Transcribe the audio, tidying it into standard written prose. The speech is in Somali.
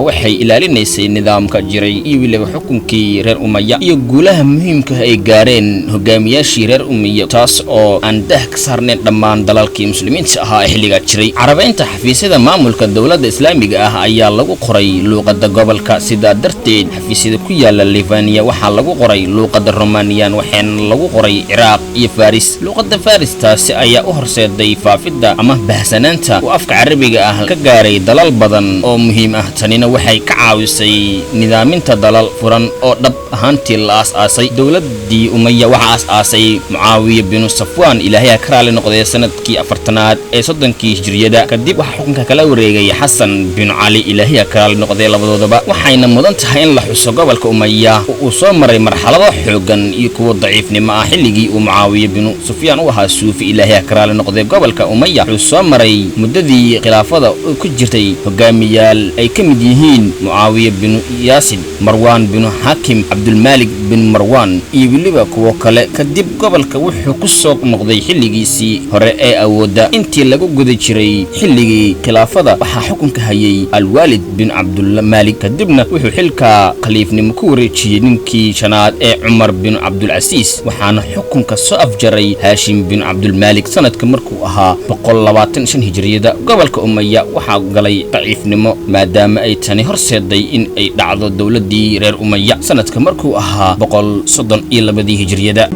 waxay ilaalinaysay nidaamka jiray iyo waliba xukunkii reer Umayya iyo guulaha muhiimka ay gaareen hogaamiyaashii reer Umayya taas oo aan dah ka saarneen dhammaan dalalkii muslimiinta ahaa xilliga jiray carabeynta xafiisyada maamulka dawladda islaamiga ah ayaa lagu qoray luqadda gobolka sida darteed xafiisyada ku yaala Livaania waxa lagu qoray luqadda Romanian waxaana lagu qoray Iraq iyo Faris luqadda Faris taasi ayaa u horseeday faafidda ama bahsanaanta oo afka Carabiga ah ka gaaray dalal badan oo muhiim ah tanina waxay ka caawisay nidaaminta dalal furan oo dhab ahaantii la aasay dawladdii Umayya waxa aasay Muawiya bin Safwan ilaahay ka raali noqday sanadkii 4aad ee 30kii hijriyada kadib waxa xukunka kala wareegay Xasan bin Ali ilaahay ka raali noqday labadoodaba waxayna mudan tahay in la xuso gobolka Umayya oo soo maray marxalado xoogan iyo kuwa daciifnimo ah xilligii Muawiya bin Sufyan oo ahaa suufi ilaahay ka raali noqday gobolka Umayya oo soo maray muddadii khilaafada ku jirtay hogaamiyaal ay ka mid yihiin Muawiya bin Yasid Marwan bin Hakim Abdul Malik bin Marwan iyo waliba kuwa kale kadib gobolka wuxuu ku soo noqday xilligiisii hore ee awooda intii lagu guday jiray xilligii khilaafada waxa xukunka hayay Al-Walid bin Abdul Malik kadibna wuxuu xilka khaliifnimo ku wareejiyay ninkii shanaad ee Umar bin Abdul Aziz waxaana xukunka soo afjaray Hashim bin Abdul Malik sanadka markuu ahaa 125 hijriyada gobolka Umayya waxa galay daciifnimo maadaama ay tani horseeday in ay dhacdo dawladdii reer Umayya sanadka markuu ahaa 132 hijriyada